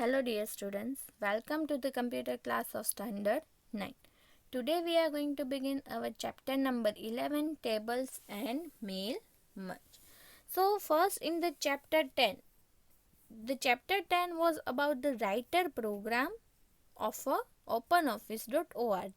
Hello dear students, welcome to the computer class of standard 9. Today we are going to begin our chapter number 11, tables and mail merge. So first in the chapter 10, the chapter 10 was about the writer program of openoffice.org.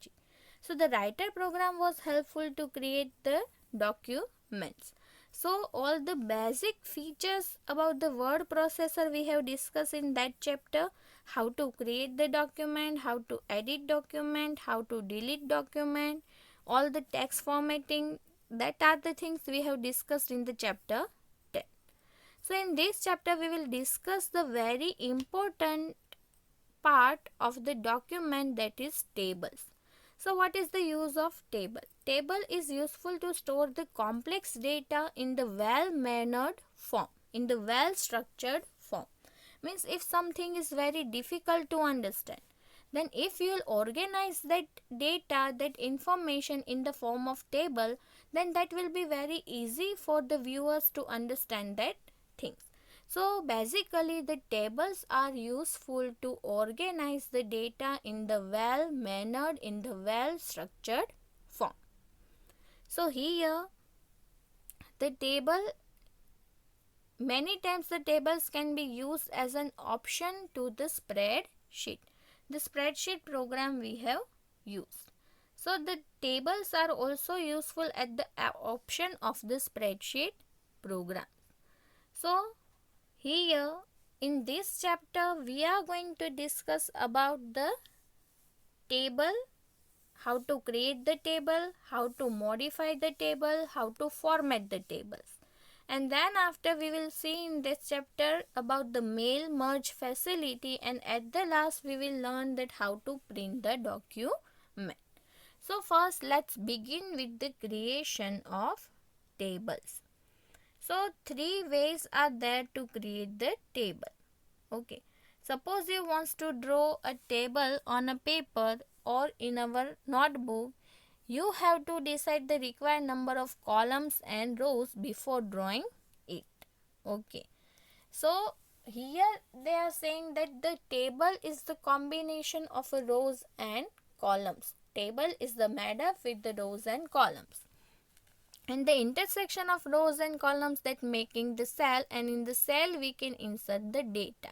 So the writer program was helpful to create the documents. So all the basic features about the word processor we have discussed in that chapter, how to create the document, how to edit document, how to delete document, all the text formatting, that are the things we have discussed in the chapter 10. So in this chapter we will discuss the very important part of the document, that is tables. So what is the use of table? Table is useful to store the complex data in the well-mannered form, in the well-structured form. Means if something is very difficult to understand, then if you will organize that data, that information in the form of table, then that will be very easy for the viewers to understand that things. So basically the tables are useful to organize the data in the well-mannered, in the well-structured form. So here the table, many times the tables can be used as an option to the spreadsheet. The spreadsheet program we have used. So the tables are also useful at the option of the spreadsheet program. So here in this chapter we are going to discuss about the table, how to create the table, how to modify the table, how to format the tables. And then after we will see in this chapter about the mail merge facility, and at the last we will learn that how to print the document. So first let's begin with the creation of tables. So three ways are there to create the table. Okay. Suppose you want to draw a table on a paper or in our notebook, you have to decide the required number of columns and rows before drawing it. Okay. So here they are saying that the table is the combination of rows and columns. Table is the made up with the rows and columns. And the intersection of rows and columns that making the cell, and in the cell we can insert the data.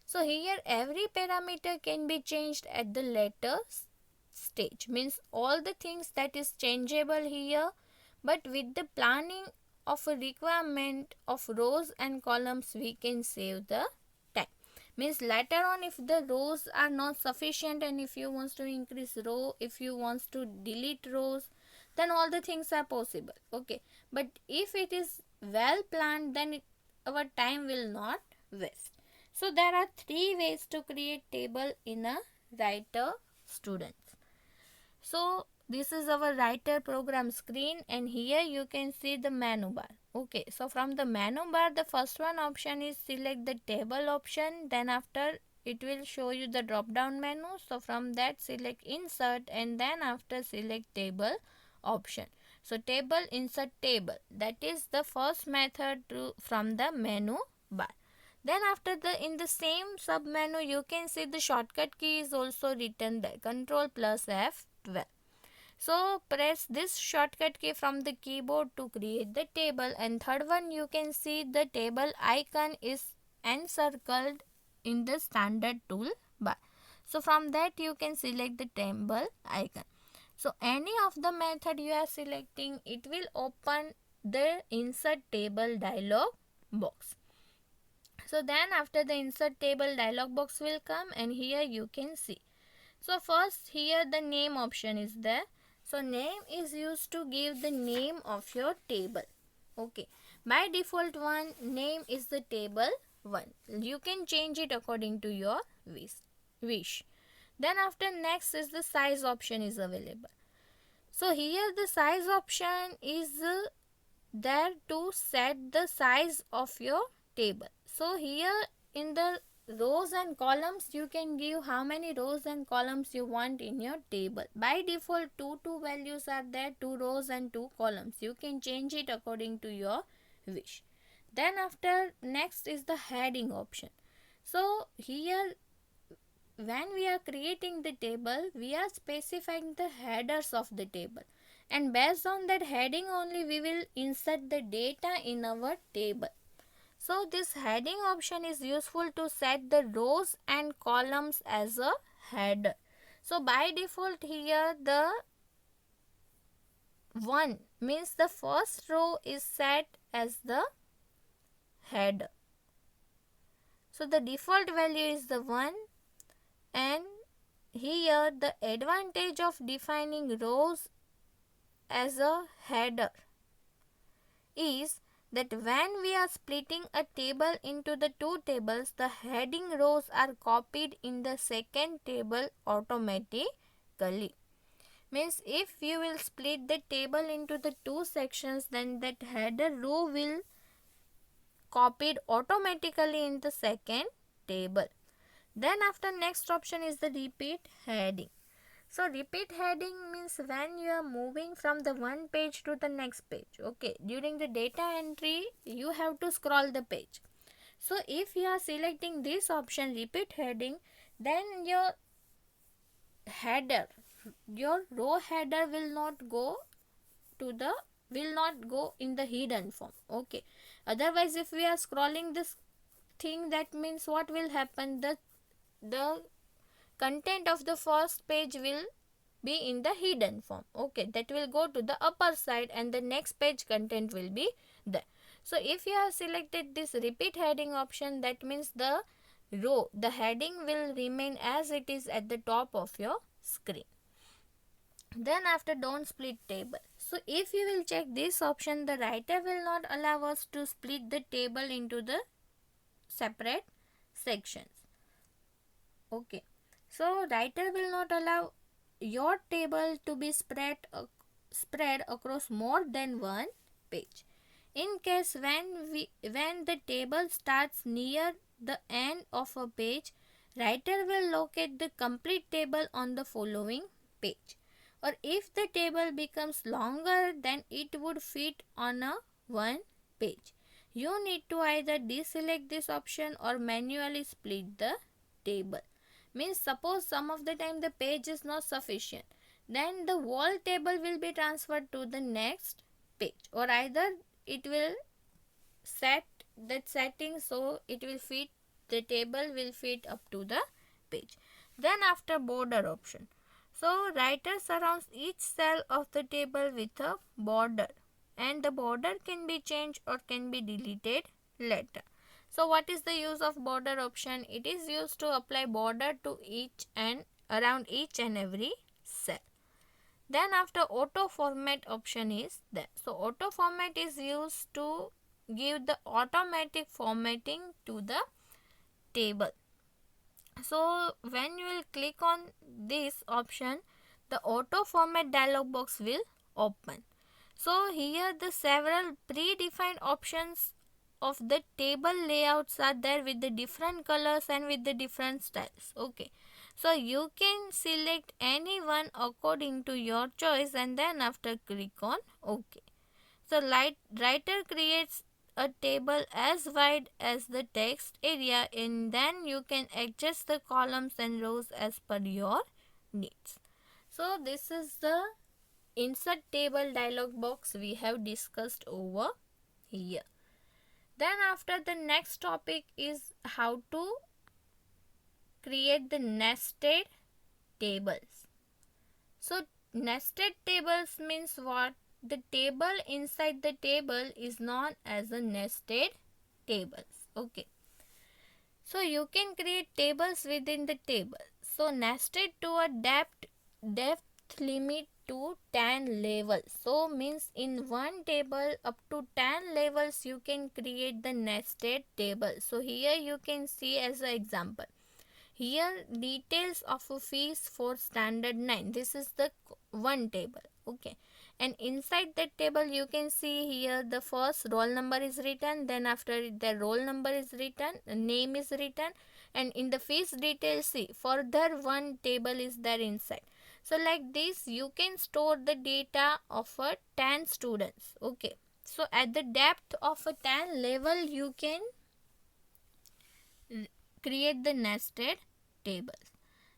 So here every parameter can be changed at the later stage. Means all the things that is changeable here, but with the planning of a requirement of rows and columns we can save the time. Means later on if the rows are not sufficient and if you want to increase row, if you want to delete rows, then all the things are possible. Okay, but if it is well planned, then our time will not waste. So there are three ways to create table in a writer students. So this is our writer program screen, and here you can see the menu bar. Okay, so from the menu bar the first one option is select the table option, then after it will show you the drop down menu. So from that select insert, and then after select table option. So table, insert table, that is the first method from the menu bar. Then after in the same sub menu you can see the shortcut key is also written there, Control plus F12. So press this shortcut key from the keyboard to create the table. And third one, you can see the table icon is encircled in the standard toolbar. So from that you can select the table icon. So any of the method you are selecting, it will open the insert table dialog box. So then after the insert table dialog box will come, and here you can see. So first here the name option is there. So name is used to give the name of your table. Okay. By default one, name is the table 1. You can change it according to your wish. Then after next is the size option is available. So here the size option is there to set the size of your table. So here in the rows and columns you can give how many rows and columns you want in your table. By default two values are there, 2 rows and 2 columns. You can change it according to your wish. Then after next is the heading option. So here when we are creating the table, we are specifying the headers of the table, and based on that heading only we will insert the data in our table. So this heading option is useful to set the rows and columns as a header. So by default here the 1 means the first row is set as the header. So the default value is the 1, and here the advantage of defining rows as a header is that when we are splitting a table into the two tables, the heading rows are copied in the second table automatically. Means if you will split the table into the two sections, then that header row will copied automatically in the second table. Then after next option is the repeat heading. So repeat heading means when you are moving from the one page to the next page. Okay, during the data entry you have to scroll the page. So if you are selecting this option repeat heading, then your header, your row header will not go in the hidden form. Okay, otherwise if we are scrolling this thing, that means what will happen, the content of the first page will be in the hidden form. Okay, that will go to the upper side and the next page content will be there. So if you have selected this repeat heading option, that means the row, the heading will remain as it is at the top of your screen. Then after don't split table. So if you will check this option, the writer will not allow us to split the table into the separate sections. Okay, so writer will not allow your table to be spread across more than one page. In case when the table starts near the end of a page, writer will locate the complete table on the following page. Or if the table becomes longer than it would fit on a one page, you need to either deselect this option or manually split the table. Means suppose some of the time the page is not sufficient, then the whole table will be transferred to the next page, or either it will set that setting so it will fit, the table will fit up to the page. Then after border option, so writer surrounds each cell of the table with a border, and the border can be changed or can be deleted later. So what is the use of border option? It is used to apply border to each and around each and every cell. Then after auto format option is there. So auto format is used to give the automatic formatting to the table. So when you will click on this option, the auto format dialog box will open. So here the several predefined options of the table layouts are there with the different colors and with the different styles. Okay, so you can select any one according to your choice and then after click on OK. So writer creates a table as wide as the text area, and then you can adjust the columns and rows as per your needs. So this is the insert table dialog box we have discussed over here. Then after the next topic is how to create the nested tables. So nested tables means what? The table inside the table is known as a nested tables. Okay, so you can create tables within the table. So nested to a depth limit to 10 levels. So means in one table up to 10 levels you can create the nested table. So here you can see as an example. Here details of a fees for standard 9. This is the one table. Okay, and inside that table you can see here the first roll number is written, then after the roll number is written, name is written, and in the fees details see further one table is there inside. So like this you can store the data of a 10 students. Okay, so at the depth of a 10 level you can create the nested tables.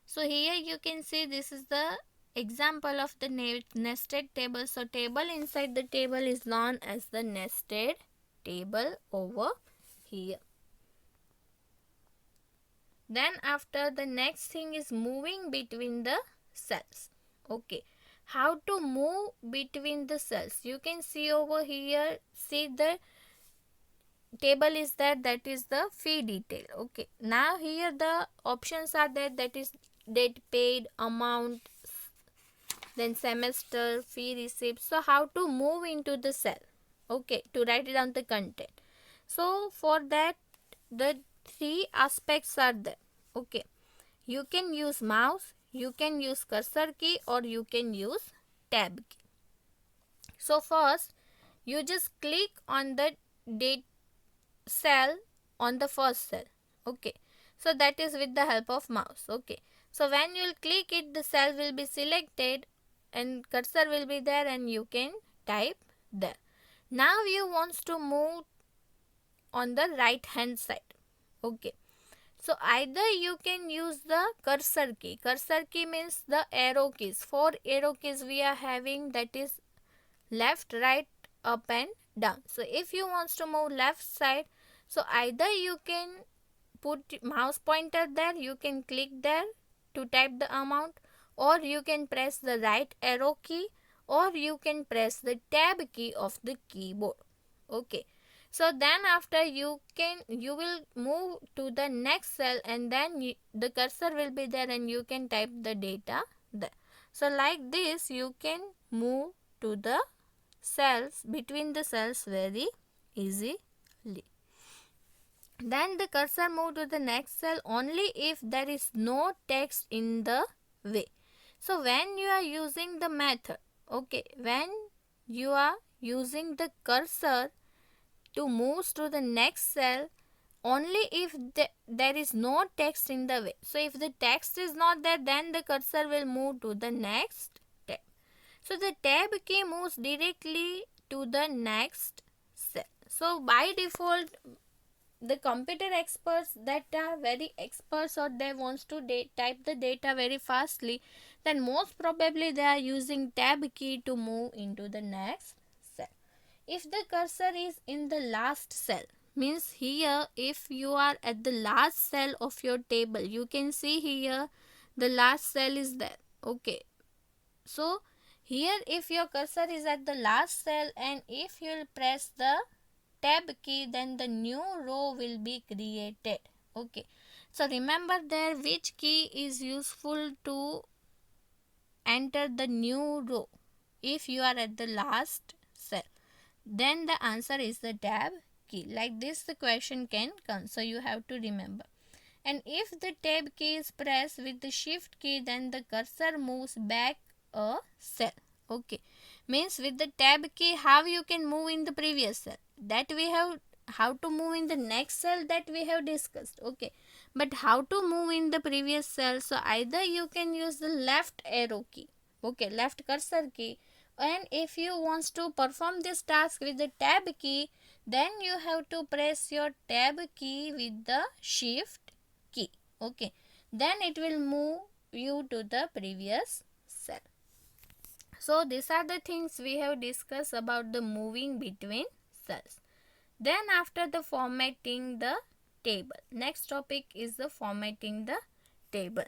So here you can see this is the example of the nested table. So table inside the table is known as the nested table over here. Then after, the next thing is moving between the cells. Okay, how to move between the cells? You can see over here, see the table is there, that is the fee detail. Okay, now here the options are there, that is date paid, amount, then semester, fee receipt. So how to move into the cell? Okay, to write down the content. So for that, the three aspects are there. Okay, you can use mouse, you can use cursor key, or you can use tab key. So first, you just click on the date cell on the first cell. Okay, so that is with the help of mouse. Okay, so when you will click it, the cell will be selected and cursor will be there and you can type there. Now you want to move on the right hand side. Okay, so either you can use the cursor key. Cursor key means the arrow keys. 4 arrow keys we are having, that is left, right, up and down. So if you want to move left side, so either you can put mouse pointer there, you can click there to type the amount, or you can press the right arrow key, or you can press the tab key of the keyboard. Okay, so then after you will move to the next cell and then the cursor will be there and you can type the data there. So like this you can move to the cells, between the cells very easily. Then the cursor move to the next cell only if there is no text in the way. So when you are using the method, okay, when you are using the cursor to move to the next cell, only if there is no text in the way. So if the text is not there, then the cursor will move to the next tab. So the tab key moves directly to the next cell. So by default, the computer experts that are very experts or they wants to type the data very fastly, then most probably they are using tab key to move into the next cell. If the cursor is in the last cell, means here if you are at the last cell of your table, you can see here the last cell is there. Okay, so here if your cursor is at the last cell and if you will press the tab key, then the new row will be created. Okay, so remember there which key is useful to enter the new row. If you are at the last cell, then the answer is the tab key. Like this the question can come, so you have to remember. And if the tab key is pressed with the shift key, then the cursor moves back a cell. Okay, means with the tab key how you can move in the previous cell, that we have, how to move in the next cell that we have discussed. Okay, but how to move in the previous cell, so either you can use the left arrow key, okay, left cursor key, and if you want to perform this task with the tab key, then you have to press your tab key with the shift key. Okay, then it will move you to the previous cell. So these are the things we have discussed about the moving between cells. Then after the formatting the table, next topic is the formatting the table.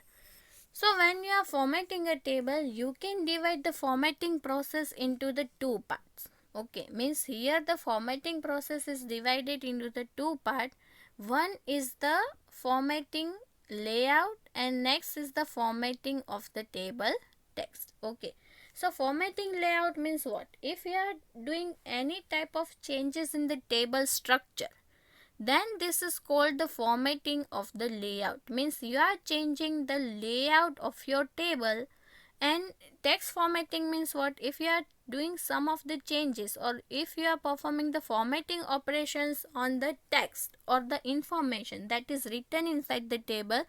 So when you are formatting a table, you can divide the formatting process into the two parts. Okay, means here the formatting process is divided into the two parts. One is the formatting layout and next is the formatting of the table text. Okay, so formatting layout means what? If you are doing any type of changes in the table structure, then this is called the formatting of the layout. Means you are changing the layout of your table. And text formatting means what? If you are doing some of the changes or if you are performing the formatting operations on the text or the information that is written inside the table,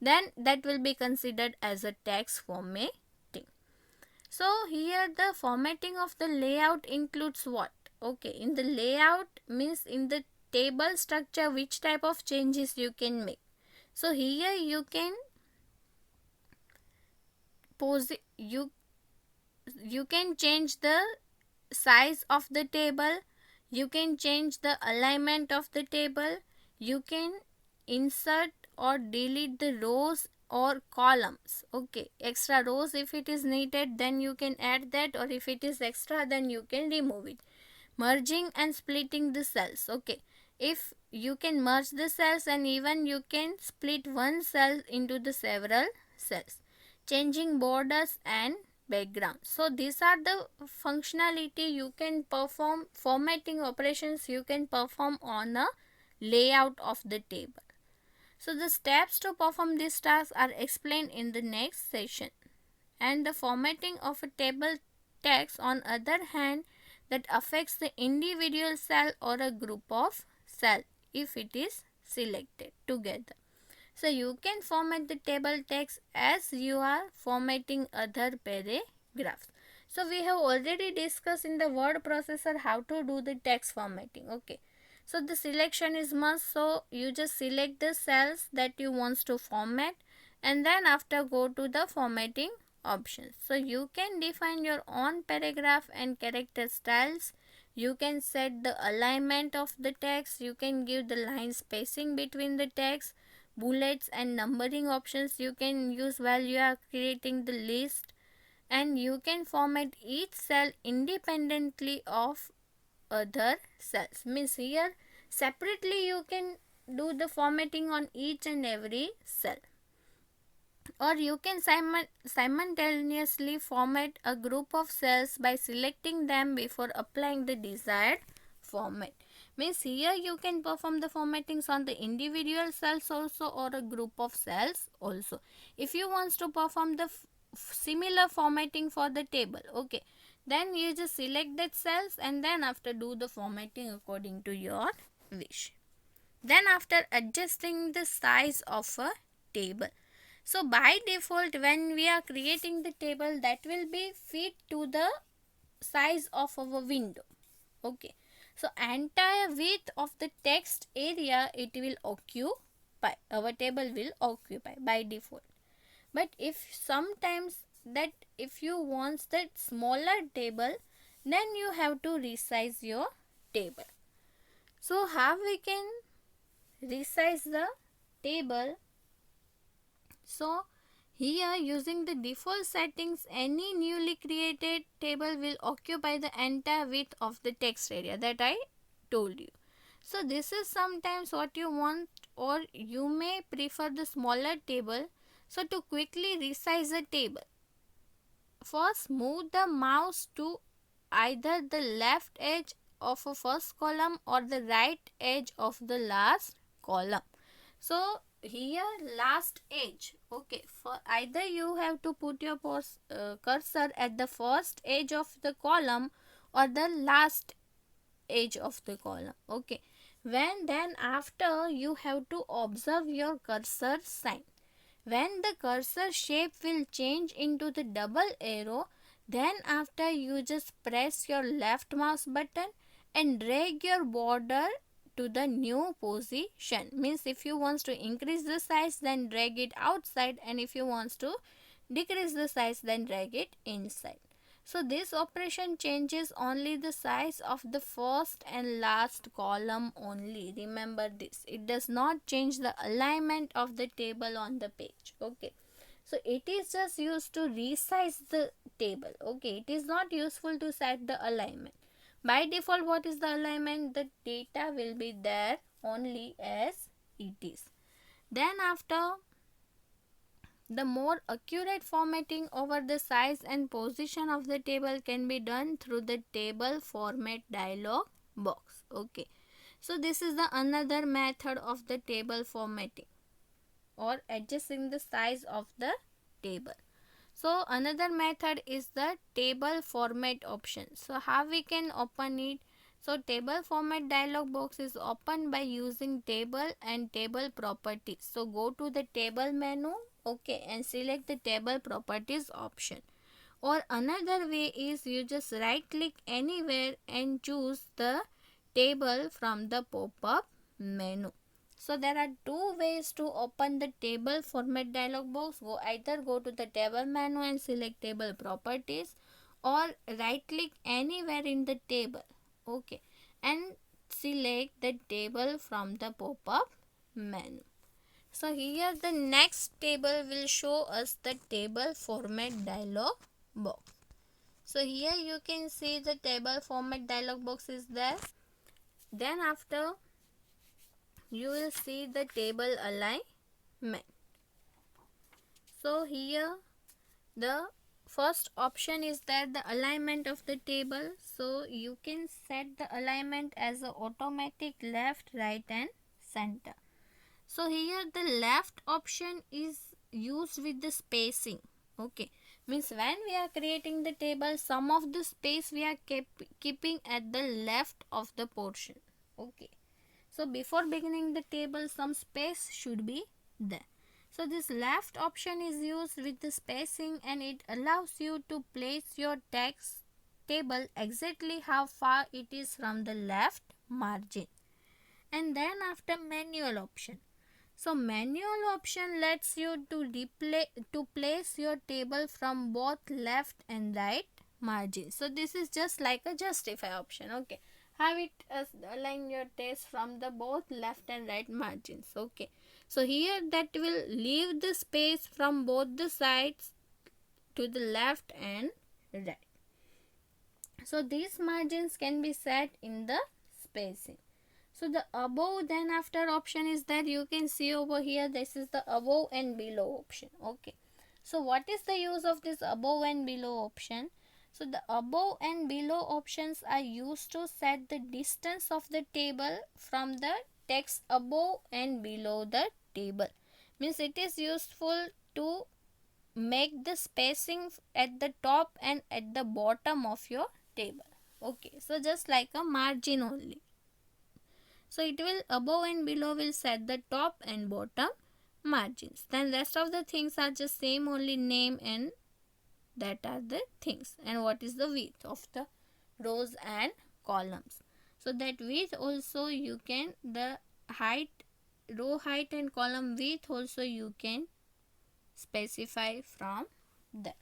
then that will be considered as a text formatting. So here the formatting of the layout includes what? Okay, in the layout means in the table structure which type of changes you can make. So here you can you can change the size of the table, you can change the alignment of the table, you can insert or delete the rows or columns. Okay, extra rows if it is needed, then you can add that, or if it is extra, then you can remove it. Merging and splitting the cells. Okay, if you can merge the cells, and even you can split one cell into the several cells. Changing borders and background. So these are the functionality you can perform, formatting operations you can perform on a layout of the table. So the steps to perform these tasks are explained in the next session. And the formatting of a table text, on other hand, that affects the individual cell or a group of cell if it is selected together. So you can format the table text as you are formatting other paragraphs. So we have already discussed in the word processor how to do the text formatting. Okay. So the selection is must. So you just select the cells that you want to format, and then after go to the formatting options. So you can define your own paragraph and character styles. You can set the alignment of the text. You can give the line spacing between the text. Bullets and numbering options you can use while you are creating the list, and you can format each cell independently of other cells. Means here separately you can do the formatting on each and every cell, or you can simultaneously format a group of cells by selecting them before applying the desired format. Means here you can perform the formattings on the individual cells also, or a group of cells also. If you want to perform the similar formatting for the table, okay, then you just select that cells, and then after do the formatting according to your wish. Then after adjusting the size of a table. So by default, when we are creating the table, that will be fit to the size of our window. Okay. So entire width of the text area it will occupy. Our table will occupy by default. But if sometimes that if you want that smaller table, then you have to resize your table. So how we can resize the table? So here, using the default settings, any newly created table will occupy the entire width of the text area that I told you. So this is sometimes what you want, or you may prefer the smaller table. So to quickly resize a table, first move the mouse to either the left edge of a first column or the right edge of the last column. So here last edge. Okay, for either you have to put your cursor at the first edge of the column or the last edge of the column. Okay, when then after you have to observe your cursor sign. When the cursor shape will change into the double arrow, then after you just press your left mouse button and drag your border to the new position. Means if you want to increase the size, then drag it outside, and if you want to decrease the size, then drag it inside. So this operation changes only the size of the first and last column only. Remember this. It does not change the alignment of the table on the page. Okay. So it is just used to resize the table. Okay. It is not useful to set the alignment. By default, what is the alignment? The data will be there only as it is. Then after, the more accurate formatting over the size and position of the table can be done through the table format dialog box. Okay. So this is the another method of the table formatting or adjusting the size of the table. So another method is the table format option. So how we can open it? So table format dialog box is opened by using table and table properties. So go to the table menu, okay, and select the table properties option. Or another way is you just right click anywhere and choose the table from the pop-up menu. So there are two ways to open the table format dialog box. Either go to the table menu and select table properties, or right click anywhere in the table, okay, and select the table from the pop-up menu. So here the next table will show us the table format dialog box. So here you can see the table format dialog box is there. Then after you will see the table alignment. So here the first option is that the alignment of the table. So you can set the alignment as a automatic left, right and center. So here the left option is used with the spacing, okay, means when we are creating the table, some of the space we are keeping at the left of the portion, okay. So before beginning the table, some space should be there. So this left option is used with the spacing, and it allows you to place your text table exactly how far it is from the left margin. And then after manual option. So manual option lets you to place your table from both left and right margin. So this is just like a justify option, okay. Have it align your text from the both left and right margins, okay. So here that will leave the space from both the sides to the left and right. So these margins can be set in the spacing. So the above then after option is that you can see over here, this is the above and below option, okay. So what is the use of this above and below option? So the above and below options are used to set the distance of the table from the text above and below the table. Means it is useful to make the spacing at the top and at the bottom of your table, okay. So just like a margin only. So it will above and below will set the top and bottom margins. Then rest of the things are just same, only name and that are the things. And what is the width of the rows and columns. So that width also you can, the height, row height and column width also you can specify from there.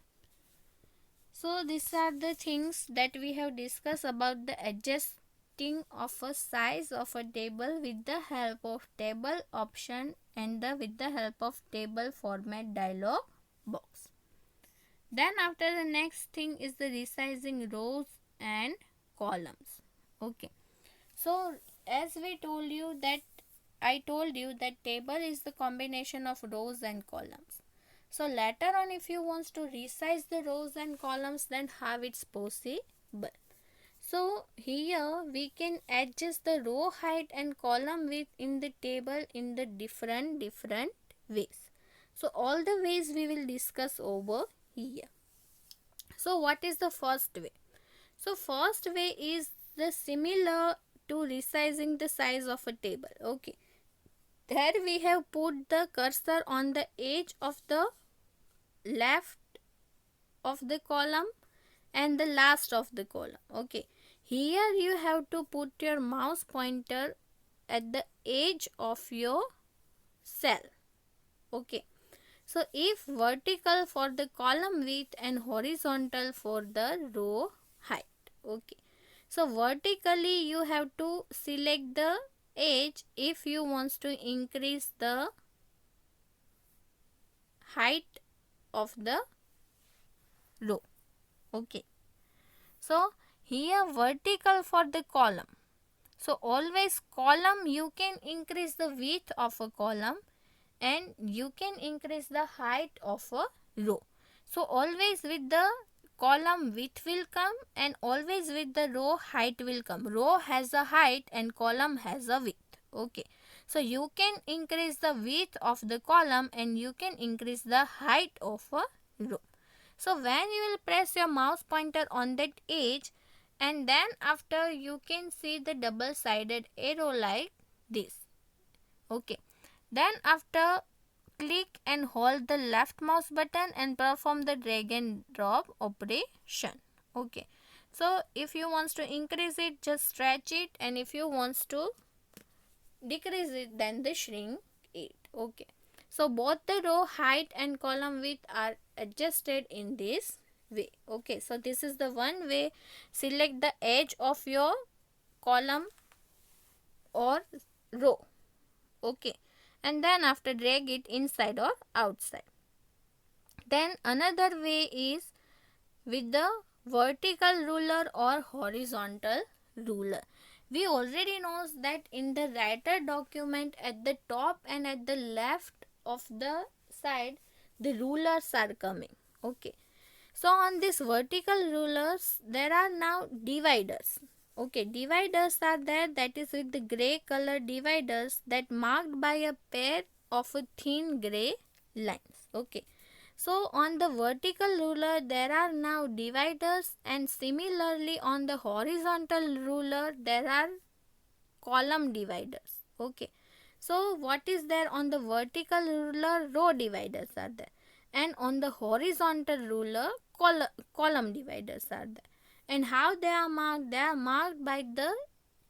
So these are the things that we have discussed about the adjusting of a size of a table with the help of table option and with the help of table format dialog box. Then after the next thing is the resizing rows and columns, okay. So as we told you that, I told you that table is the combination of rows and columns. So later on if you want to resize the rows and columns, then how it's possible. So here we can adjust the row height and column width in the table in the different ways. So all the ways we will discuss over here. So what is the first way? So first way is the similar to resizing the size of a table, okay. There we have put the cursor on the edge of the left of the column and the last of the column, okay. Here you have to put your mouse pointer at the edge of your cell, okay. So if vertical for the column width and horizontal for the row height, okay. So vertically you have to select the edge if you want to increase the height of the row, okay. So here vertical for the column. So always column you can increase the width of a column and you can increase the height of a row. So always with the column width will come and always with the row height will come. Row has a height and column has a width, okay. So you can increase the width of the column and you can increase the height of a row. So when you will press your mouse pointer on that edge, and then after you can see the double-sided arrow like this, okay. Then after click and hold the left mouse button and perform the drag and drop operation, okay. So if you want to increase it, just stretch it, and if you want to decrease it, then the shrink it. Okay. So both the row height and column width are adjusted in this way. Okay. So this is the one way. Select the edge of your column or row. Okay. And then after drag it inside or outside. Then another way is with the vertical ruler or horizontal ruler. We already know that in the writer document, at the top and at the left of the side the rulers are coming. Okay. So on these vertical rulers there are now dividers. Okay, dividers are there, that is with the grey color dividers that marked by a pair of a thin grey lines. Okay. So on the vertical ruler there are now dividers, and similarly on the horizontal ruler there are column dividers. Okay. So what is there on the vertical ruler? Row dividers are there, and on the horizontal ruler column dividers are there. And how they are marked? They are marked by the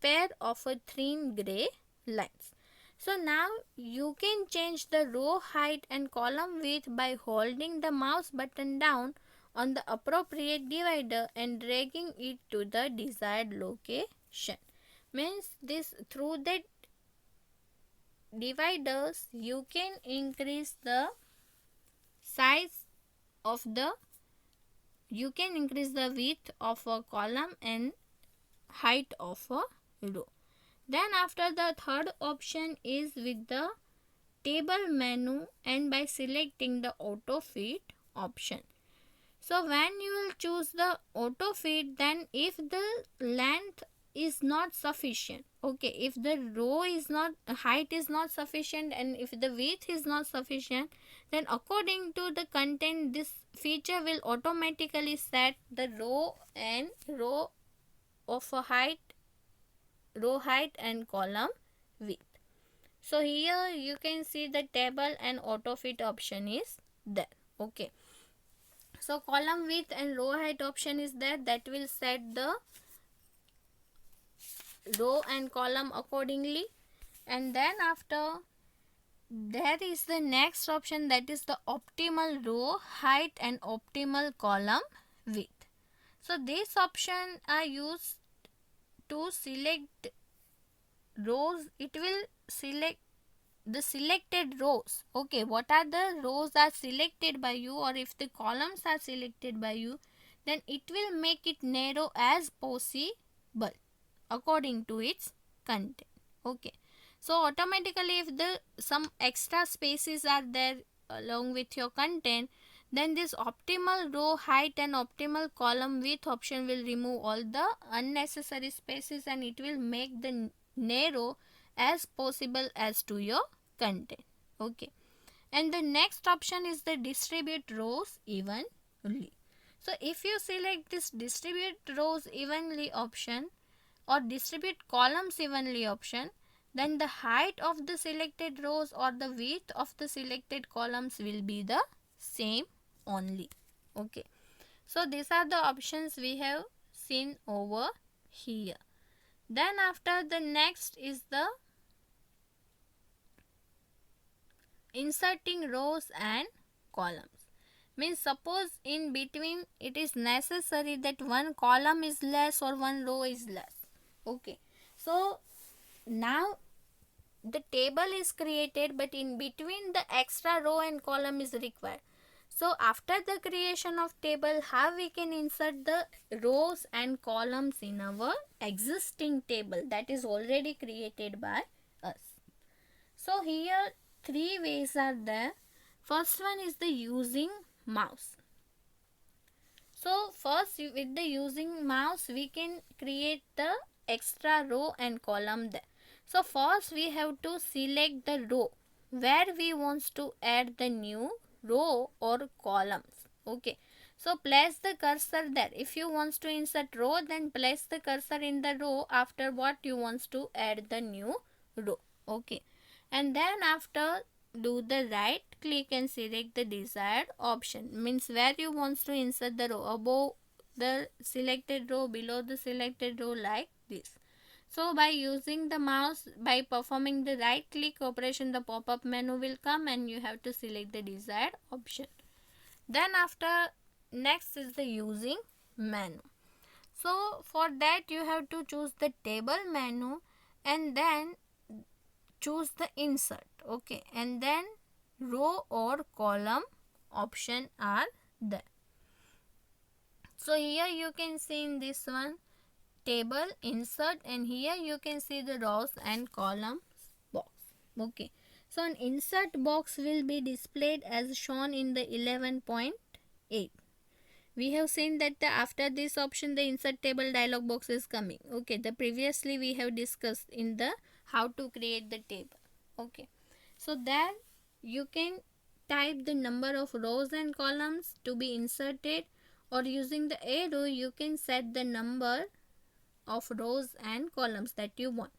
pair of a thin grey lines. So now you can change the row height and column width by holding the mouse button down on the appropriate divider and dragging it to the desired location. Means this, through the dividers you can increase the size of the, you can increase the width of a column and height of a row. Then after the third option is with the table menu and by selecting the auto fit option. So when you will choose the auto fit, then if the length is not sufficient, okay, if the row is not, height is not sufficient, and if the width is not sufficient, then according to the content this feature will automatically set the row and row of a height, row height and column width. So here you can see the table and auto fit option is there. Okay. So column width and row height option is there, that will set the row and column accordingly. And then after there is the next option, that is the optimal row height and optimal column width. So this option are used to select rows. It will select the selected rows. Okay, what are the rows are selected by you, or if the columns are selected by you, then it will make it narrow as possible according to its content. Okay, so automatically if the some extra spaces are there along with your content, then this optimal row height and optimal column width option will remove all the unnecessary spaces, and it will make the narrow as possible as to your content. Okay, and the next option is the distribute rows evenly. So if you select this distribute rows evenly option or distribute columns evenly option, then the height of the selected rows or the width of the selected columns will be the same only. Okay, so these are the options we have seen over here. Then after the next is the inserting rows and columns. Means suppose in between it is necessary that one column is less or one row is less. Okay, so now the table is created, but in between the extra row and column is required. So after the creation of table, how we can insert the rows and columns in our existing table that is already created by us. So here three ways are there. First one is the using mouse. So first with the using mouse we can create the extra row and column there. So first we have to select the row where we want to add the new row or columns. Okay, so place the cursor there. If you want to insert row, then place the cursor in the row after what you want to add the new row. Okay, and then after do the right click and select the desired option, means where you want to insert the row, above the selected row, below the selected row, like this. So by using the mouse, by performing the right click operation, the pop-up menu will come and you have to select the desired option. Then after, next is the using menu. So for that you have to choose the table menu and then choose the insert. Okay, and then row or column option are there. So here you can see in this one table insert, and here you can see the rows and columns box. Okay, so an insert box will be displayed as shown in the 11.8. We have seen that after this option the insert table dialog box is coming. Okay, the previously we have discussed in the how to create the table. Okay, so there you can type the number of rows and columns to be inserted, or using the arrow you can set the number of rows and columns that you want.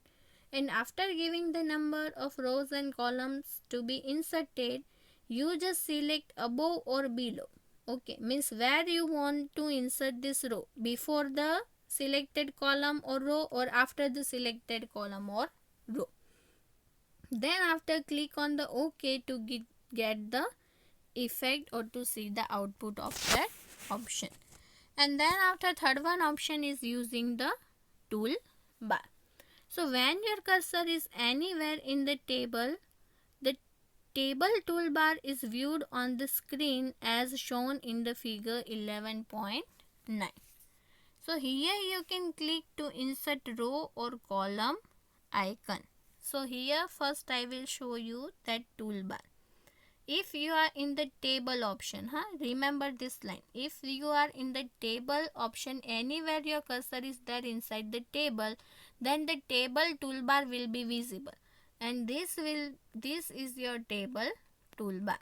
And after giving the number of rows and columns to be inserted, you just select above or below. Okay, means where you want to insert this row, before the selected column or row or after the selected column or row. Then after click on the OK to get the effect or to see the output of that option. And then after third one option is using the toolbar. So when your cursor is anywhere in the table toolbar is viewed on the screen as shown in the figure 11.9. So here you can click to insert row or column icon. So here first I will show you that toolbar. If you are in the table option, remember this line. If you are in the table option, anywhere your cursor is there inside the table, then the table toolbar will be visible. And this is your table toolbar.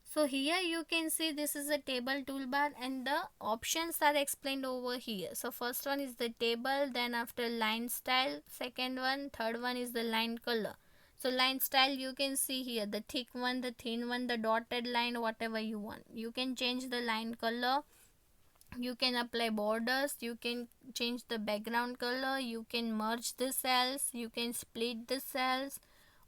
So here you can see this is a table toolbar and the options are explained over here. So first one is the table, then after line style, second one, third one is the line color. So line style you can see here, the thick one, the thin one, the dotted line, whatever you want. You can change the line color, you can apply borders, you can change the background color, you can merge the cells, you can split the cells,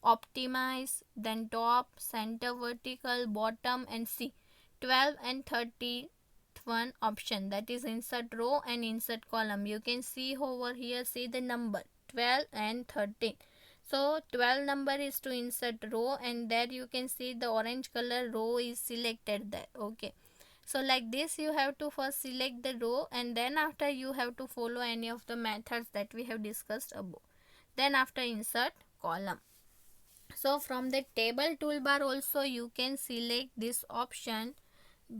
optimize, then top, center, vertical, bottom, and see 12 and 31 option, that is insert row and insert column. You can see over here, see the number 12 and 13. So 12 number is to insert row, and there you can see the orange color row is selected there. Okay, so like this you have to first select the row and then after you have to follow any of the methods that we have discussed above. Then after insert column. So from the table toolbar also you can select this option,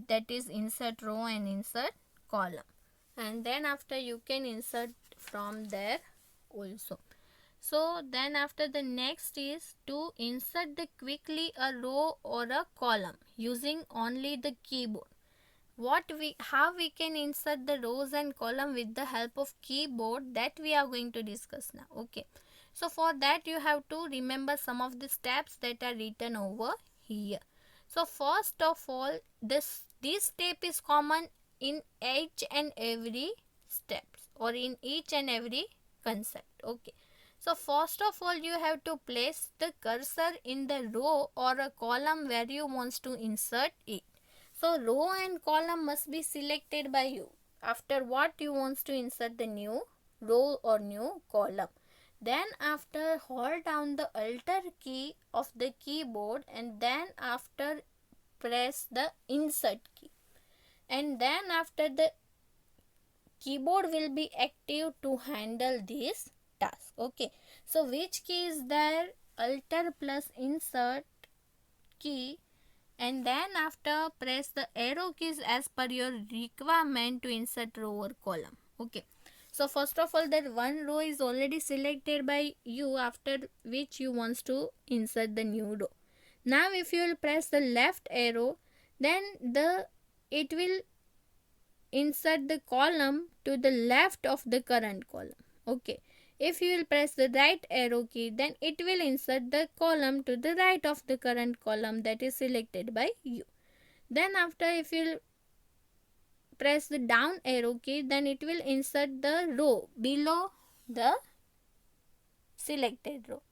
that is insert row and insert column, and then after you can insert from there also. So then after the next is to insert the quickly a row or a column using only the keyboard. How we can insert the rows and column with the help of keyboard, that we are going to discuss now. Okay, so for that you have to remember some of the steps that are written over here. So first of all, this step is common in each and every steps or in each and every concept. Okay, so first of all you have to place the cursor in the row or a column where you want to insert it. So row and column must be selected by you. After what you want to insert the new row or new column. Then after hold down the Alt key of the keyboard and then after press the insert key. And then after the keyboard will be active to handle this task. Okay, so which key is there? Alt plus insert key, and then after press the arrow keys as per your requirement to insert row or column. Okay, so first of all that one row is already selected by you, after which you want to insert the new row. Now if you will press the left arrow, then it will insert the column to the left of the current column. Okay, if you will press the right arrow key, then it will insert the column to the right of the current column that is selected by you. Then after if you will press the down arrow key, then it will insert the row below the selected row.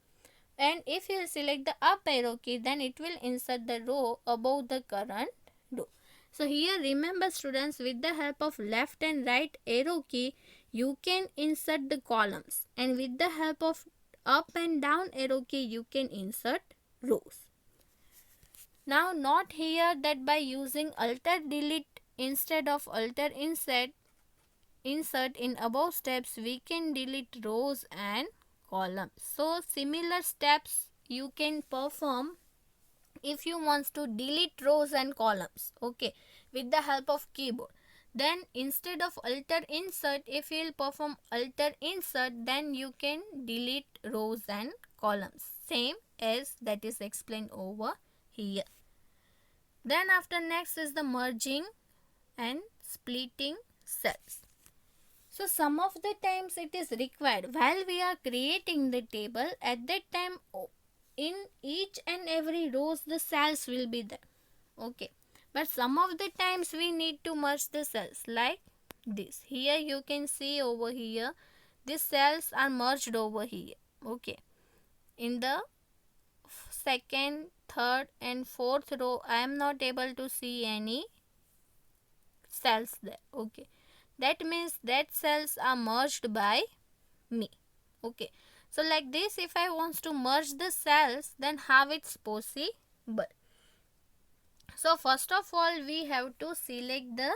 And if you select the up arrow key, then it will insert the row above the current row. So here remember students, with the help of left and right arrow key, you can insert the columns, and with the help of up and down arrow key, you can insert rows. Now note here that by using alter delete instead of alter insert in above steps, we can delete rows and columns. So similar steps you can perform if you want to delete rows and columns, okay, with the help of keyboard. Then instead of alter insert, if you will perform alter insert, then you can delete rows and columns, same as that is explained over here. Then after next is the merging and splitting cells. So some of the times it is required while we are creating the table. At that time, in each and every rows the cells will be there, okay, but some of the times we need to merge the cells like this. Here you can see over here these cells are merged over here, okay. In the second, third and fourth row I am not able to see any cells there, okay. That means that cells are merged by me, okay. So like this, if I want to merge the cells, then how it's possible? So first of all, we have to select the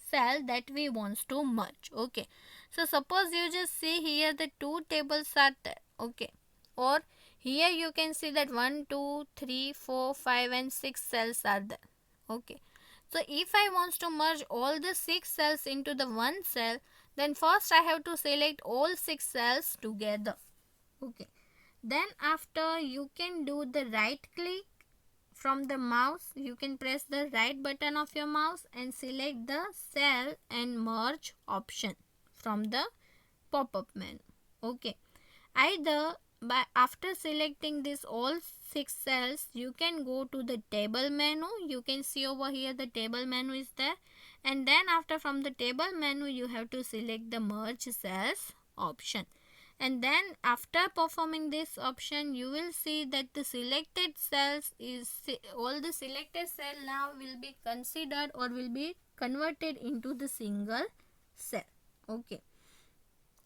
cell that we want to merge, okay. So suppose you just see here the two tables are there, okay, or here you can see that 1 2 3 4 5 and 6 cells are there, okay. So if I want to merge all the 6 cells into the one cell, then first I have to select all 6 cells together, okay. Then after, you can do the right click from the mouse. You can press the right button of your mouse and select the cell and merge option from the pop-up menu, okay. Either by after selecting this all 6 cells, you can go to the table menu. You can see over here the table menu is there, and then after, from the table menu, you have to select the merge cells option. And then after performing this option, you will see that the selected cells is all the selected cell now will be considered or will be converted into the single cell, okay.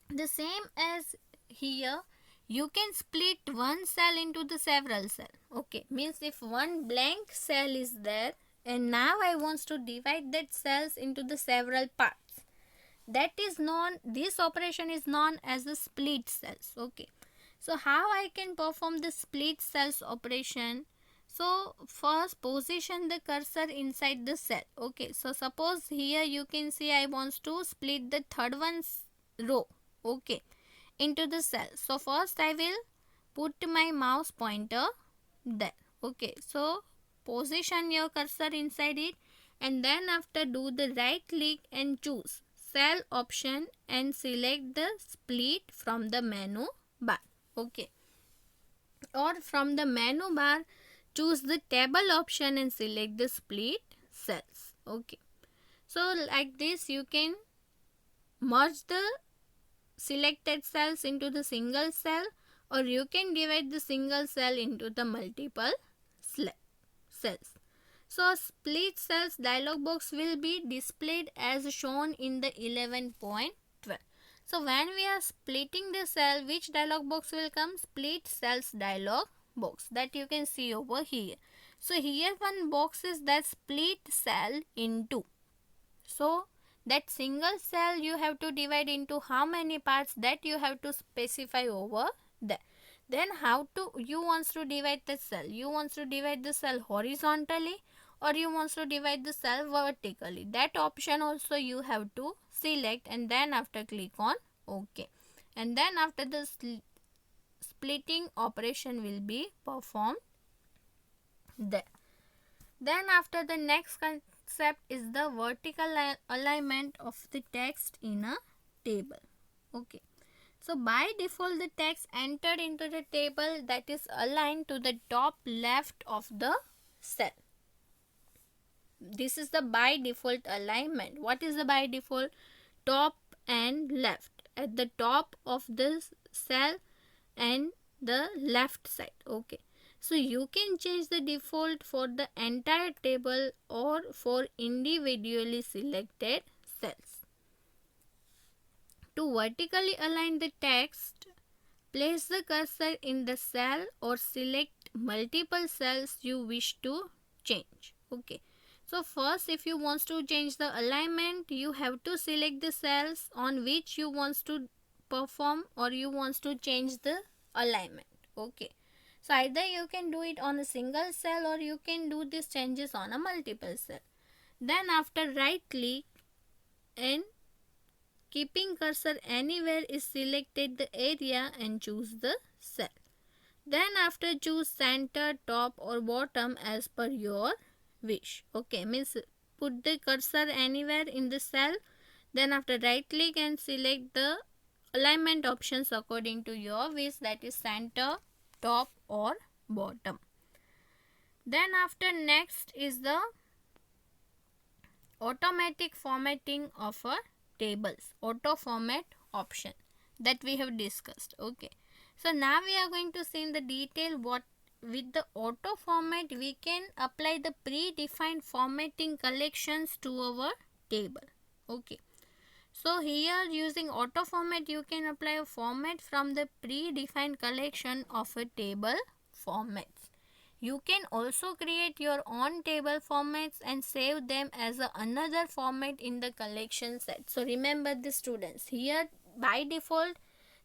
The same as here, you can split one cell into the several cell, okay. Means if one blank cell is there and now I want to divide that cells into the several parts, that is known, this operation is known as the split cells, okay. So how I can perform the split cells operation? So first, position the cursor inside the cell, okay. So suppose here you can see I want to split the third one's row, okay, into the cell. So first I will put my mouse pointer there, okay. So position your cursor inside it, and then after do the right click and choose cell option and select the split from the menu bar, okay. Or from the menu bar, choose the table option and select the split cells, okay. So like this, you can merge the selected cells into the single cell, or you can divide the single cell into the multiple cells. So split cells dialog box will be displayed as shown in the 11.12. So when we are splitting the cell, which dialog box will come? Split cells dialog box, that you can see over here. So here one box is that split cell into. So that single cell you have to divide into how many parts, that you have to specify over there. Then how to, you want to divide the cell? You want to divide the cell horizontally or you want to divide the cell vertically? That option also you have to select, and then after click on OK. And then after the splitting operation will be performed there. Then after, the next concept is the vertical alignment of the text in a table, okay. So by default, the text entered into the table, that is aligned to the top left of the cell. This is the by default alignment. What is the by default? Top and left. At the top of this cell and the left side. Okay, so you can change the default for the entire table or for individually selected cells. To vertically align the text, place the cursor in the cell or select multiple cells you wish to change. Okay, so first, if you want to change the alignment, you have to select the cells on which you want to perform or you want to change the alignment. Okay, so either you can do it on a single cell or you can do these changes on a multiple cell. Then after right click and keeping cursor anywhere is selected the area and choose the cell. Then after choose center, top or bottom as per your wish. Okay, means put the cursor anywhere in the cell. Then after right click and select the alignment options according to your wish, that is center, top or bottom. Then after next is the automatic formatting of a tables, auto format option that we have discussed. Okay, so now we are going to see in the detail what with the auto format we can apply the predefined formatting collections to our table. Okay, so here using auto format you can apply a format from the predefined collection of a table formats. You can also create your own table formats and save them as another format in the collection set. So remember the students, here by default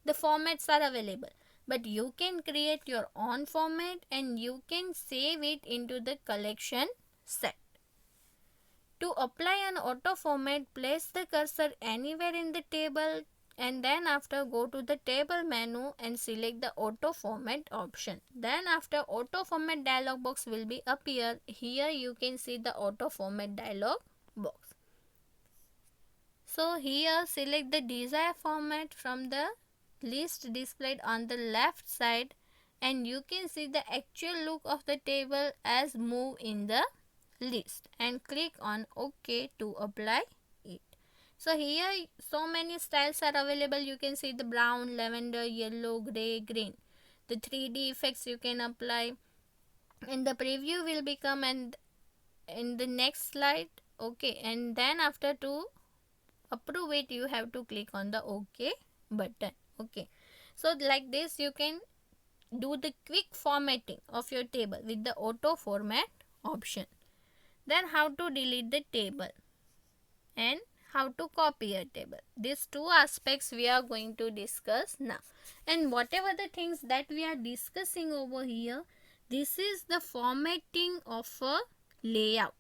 the formats are available, but you can create your own format and you can save it into the collection set. To apply an auto format, place the cursor anywhere in the table and then after go to the table menu and select the auto format option. Then after auto format dialog box will be appear. Here you can see the auto format dialog box. So here select the desired format from the list displayed on the left side and you can see the actual look of the table as move in the list and click on OK to apply it. So here so many styles are available. You can see the brown, lavender, yellow, grey, green. The 3D effects you can apply and the preview will become and in the next slide. Okay, and then after to approve it you have to click on the OK button. Okay, so like this you can do the quick formatting of your table with the auto format option. Then how to delete the table and how to copy a table. These two aspects we are going to discuss now. And whatever the things that we are discussing over here, this is the formatting of a layout.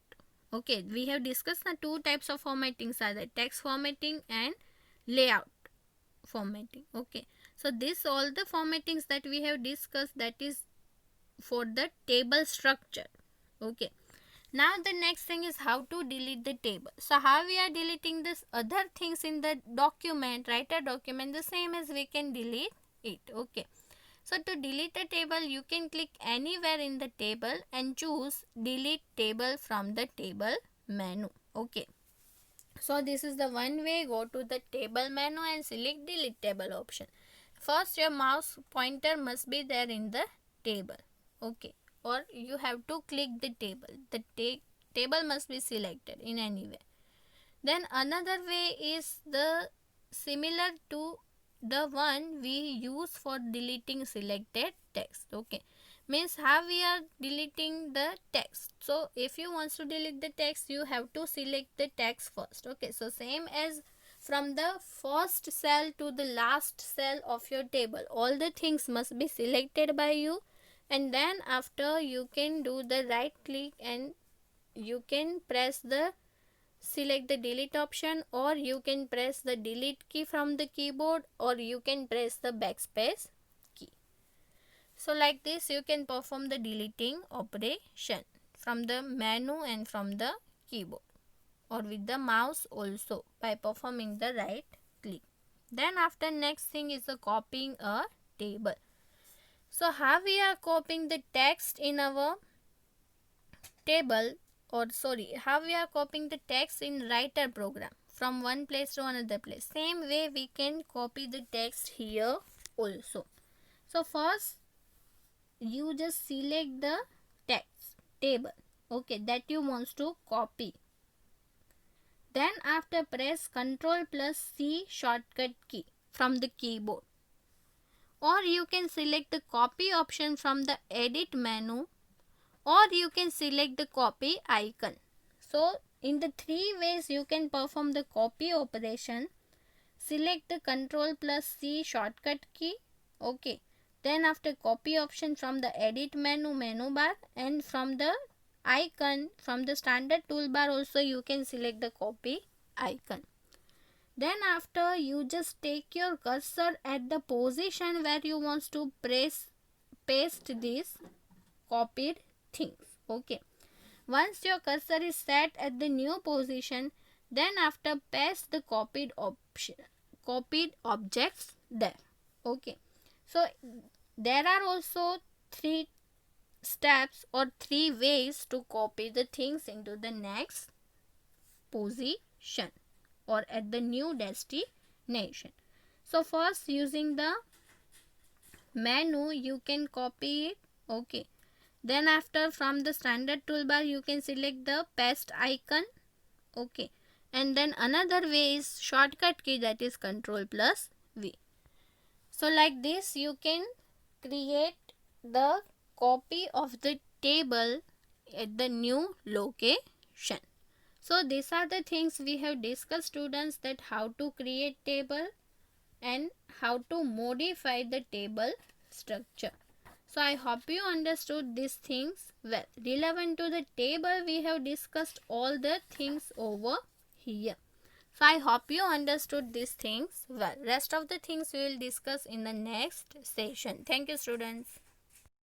Okay, we have discussed the two types of formattings are the text formatting and layout formatting. Okay, so this all the formattings that we have discussed, that is for the table structure. Okay, now the next thing is how to delete the table. So how we are deleting this other things in the document, writer document, the same as we can delete it. Okay, so to delete a table you can click anywhere in the table and choose delete table from the table menu. Okay, so this is the one way. Go to the table menu and select delete table option. First your mouse pointer must be there in the table. Okay, or you have to click the table. The table must be selected in any way. Then another way is the similar to the one we use for deleting selected text. Okay, means how we are deleting the text. So if you want to delete the text you have to select the text first. Okay, so same as from the first cell to the last cell of your table, all the things must be selected by you and then after you can do the right click and you can press the select the delete option or you can press the delete key from the keyboard or you can press the backspace key. So like this you can perform the deleting operation from the menu and from the keyboard or with the mouse also by performing the right click. Then after next thing is the copying a table. So how we are copying the text in our table or sorry how we are copying the text in writer program from one place to another place. Same way we can copy the text here also. So first you just select the text table, okay, that you want to copy. Then after press Ctrl plus C shortcut key from the keyboard, or you can select the copy option from the edit menu, or you can select the copy icon. So in the three ways you can perform the copy operation. Select the Ctrl plus C shortcut key, okay, then after copy option from the edit menu bar, and from the icon from the standard toolbar also you can select the copy icon. Then after you just take your cursor at the position where you want to paste these copied things, okay. Once your cursor is set at the new position, then after paste the copied objects there, okay. So there are also three steps or three ways to copy the things into the next position or at the new destination. So first, using the menu you can copy it, okay. Then after from the standard toolbar you can select the paste icon, okay, and then another way is shortcut key, that is Ctrl plus V. So like this you can create the copy of the table at the new location. So these are the things we have discussed, students, that how to create table and how to modify the table structure. So I hope you understood these things well. Relevant to the table, we have discussed all the things over here. So I hope you understood these things well. Rest of the things we will discuss in the next session. Thank you, students.